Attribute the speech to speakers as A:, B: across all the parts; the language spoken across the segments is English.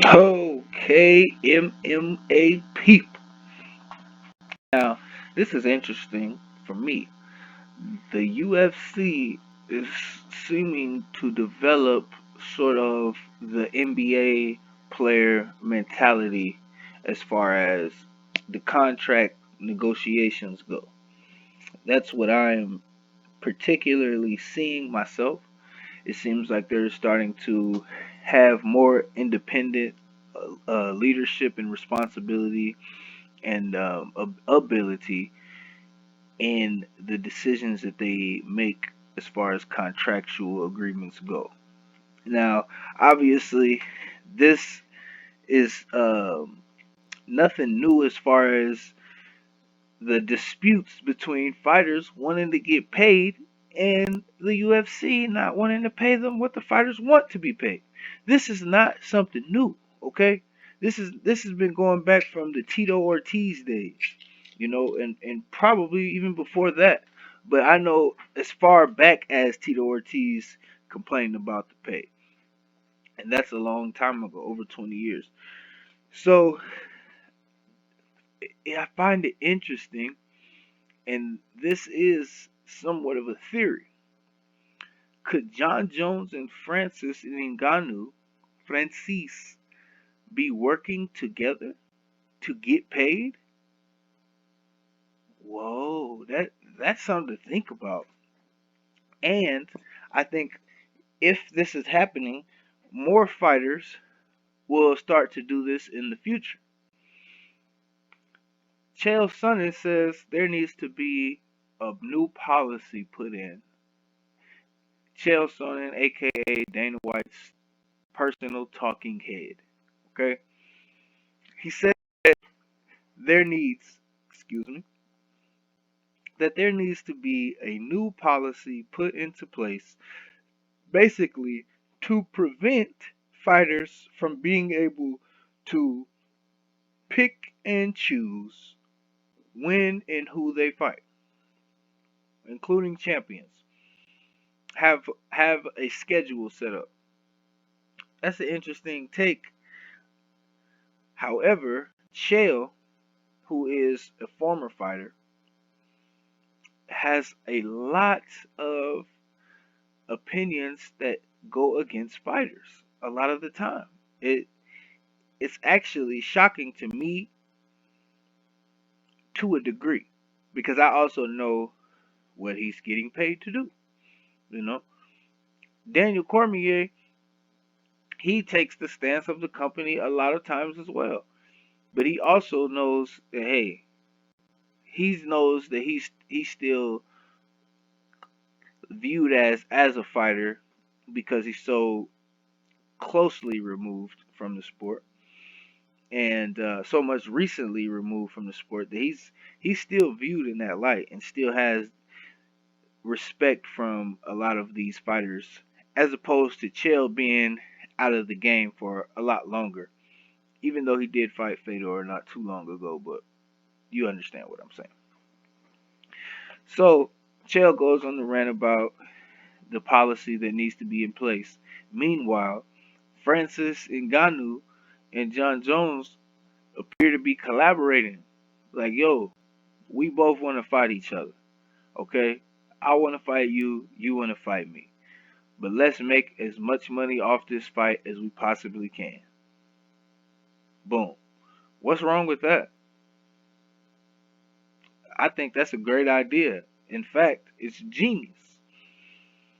A: Okay, MMA peep. Now, this is interesting for me. The UFC is seeming to develop sort of the NBA player mentality as far as the contract negotiations go. That's what I'm particularly seeing myself. It seems like they're starting to have more independent leadership and responsibility and ability in the decisions that they make as far as contractual agreements go. Now, obviously, this is nothing new as far as the disputes between fighters wanting to get paid and the UFC not wanting to pay them what the fighters want to be paid. This is not something new, okay? This has been going back from the Tito Ortiz days, and probably even before that. But I know as far back as Tito Ortiz complained about the pay, and that's a long time ago, over 20 years. So I find it interesting, and this is somewhat of a theory. Could John Jones and Francis, be working together to get paid? Whoa, that's something to think about. And I think if this is happening, more fighters will start to do this in the future. Chael Sonnen says there needs to be a new policy put in. Chael Sonnen, aka Dana White's personal talking head. Okay? He said there needs, excuse me, that there needs to be a new policy put into place basically to prevent fighters from being able to pick and choose when and who they fight, including champions. Have a schedule set up. That's an interesting take. However, Chael, who is a former fighter, has a lot of opinions that go against fighters a lot of the time. It it's actually shocking to me to a degree because I also know what he's getting paid to do. You know, Daniel Cormier, he takes the stance of the company a lot of times as well, but he also knows that hey, he knows that he's still viewed as a fighter because he's so closely removed from the sport and so much recently removed from the sport that he's still viewed in that light and still has respect from a lot of these fighters, as opposed to Chael being out of the game for a lot longer. Even though he did fight Fedor not too long ago, but you understand what I'm saying. So Chael goes on the rant about the policy that needs to be in place. Meanwhile, Francis Ngannou and John Jones appear to be collaborating. Like, yo, we both want to fight each other. Okay? I want to fight you, you want to fight me. But let's make as much money off this fight as we possibly can. Boom. What's wrong with that? I think that's a great idea. In fact, it's genius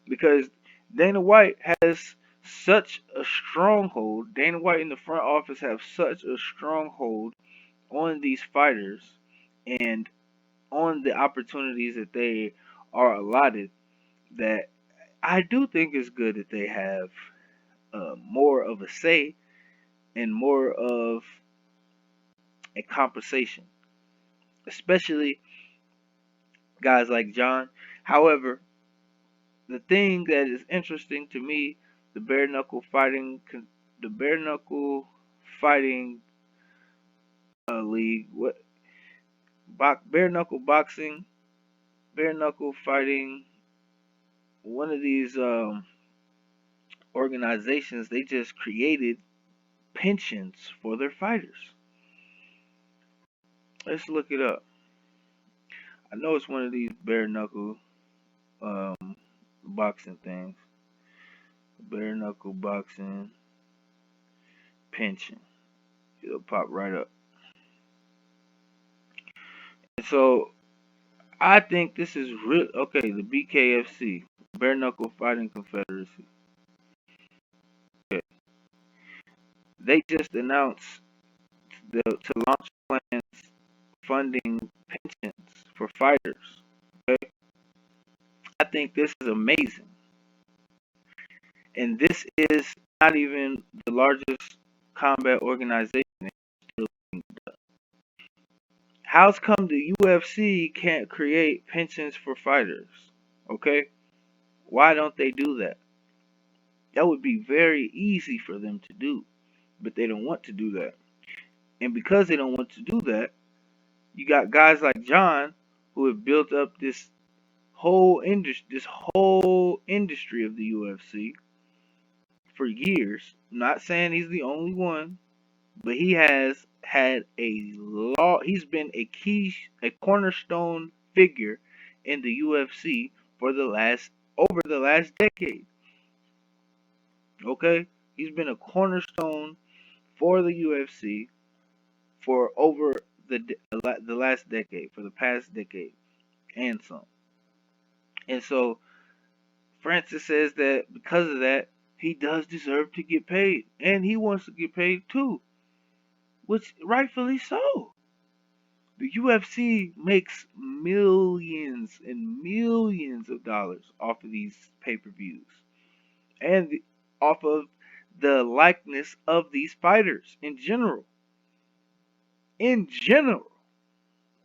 A: because Dana White has such a stronghold. Dana White in the front office have such a stronghold on these fighters and on the opportunities that they are allotted that I do think it's good that they have more of a say and more of a conversation, especially guys like John. However, the thing that is interesting to me, the bare knuckle fighting, the bare knuckle fighting league, bare knuckle boxing, bare knuckle fighting, one of these organizations they just created pensions for their fighters. Let's look it up. I know it's one of these bare knuckle boxing things. Bare knuckle boxing pension. It'll pop right up. And so I think this is real. Okay, the BKFC, Bare Knuckle Fighting Confederacy. Okay. They just announced to launch plans funding pensions for fighters. Okay, I think this is amazing, and this is not even the largest combat organization. How's come the UFC can't create pensions for fighters? Okay, why don't they do that? That would be very easy for them to do, but they don't want to do that. And because they don't want to do that, you got guys like John who have built up this whole industry of the UFC for years. I'm not saying he's the only one, but he has had he's been a cornerstone figure in the UFC for over the last decade. Okay? He's been a cornerstone for the UFC for over the last decade, for the past decade and some. And so Francis says that because of that, he does deserve to get paid, and he wants to get paid too, which rightfully so. The UFC makes millions and millions of dollars off of these pay-per-views and off of the likeness of these fighters in general. In general,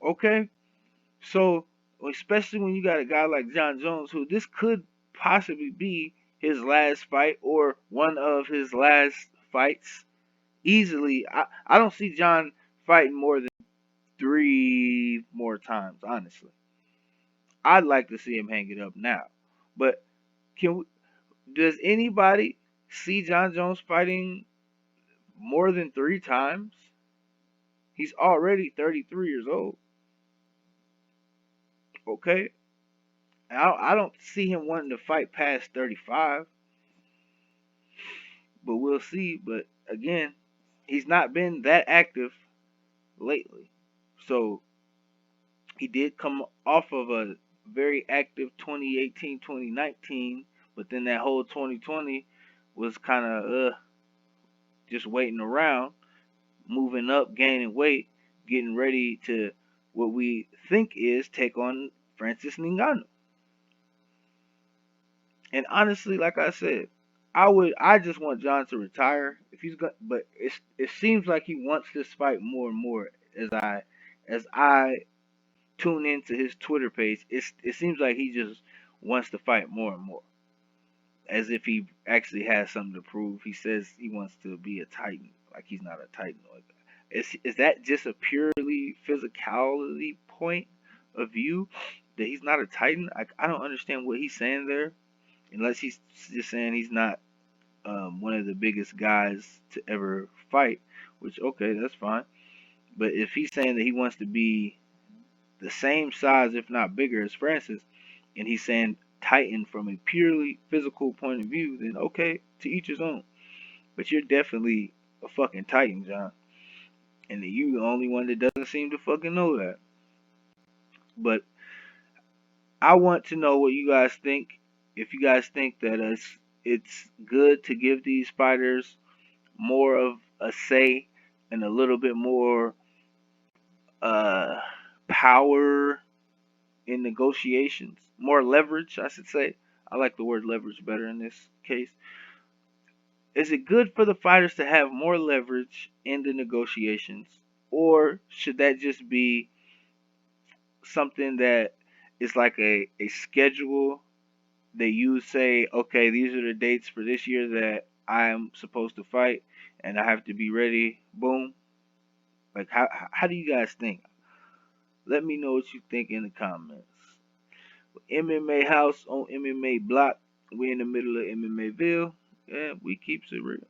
A: okay? So, especially when you got a guy like John Jones, who this could possibly be his last fight or one of his last fights easily. I don't see John fighting more than 3 more times, honestly. I'd like to see him hang it up now. But can we, does anybody see John Jones fighting more than 3 times? He's already 33 years old. Okay? I don't see him wanting to fight past 35, but we'll see. But again, he's not been that active lately. So he did come off of a very active 2018, 2019, but then that whole 2020 was kind of just waiting around, moving up, gaining weight, getting ready to what we think is take on Francis Ngannou. And honestly, like I said, I just want John to retire if he's got, but it seems like he wants this fight more and more as I tune into his Twitter page. It seems like he just wants to fight more and more, as if he actually has something to prove. He says he wants to be a Titan, like he's not a Titan. Like, is that just a purely physicality point of view that he's not a Titan? I don't understand what he's saying there, unless he's just saying he's not one of the biggest guys to ever fight. Which okay, that's fine. But if he's saying that he wants to be the same size, if not bigger, as Francis, and he's saying Titan from a purely physical point of view, then okay, to each his own. But you're definitely a fucking Titan, John. And you the only one that doesn't seem to fucking know that. But I want to know what you guys think. If you guys think that it's good to give these fighters more of a say and a little bit more uh power in negotiations, more leverage, I should say. I like the word leverage better in this case. Is it good for the fighters to have more leverage in the negotiations, or should that just be something that is like a schedule that you say, okay, these are the dates for this year that I'm supposed to fight, and I have to be ready. Boom. Like how do you guys think? Let me know what you think in the comments. MMA House on MMA Block. We in the middle of MMAville, and we keeps it real.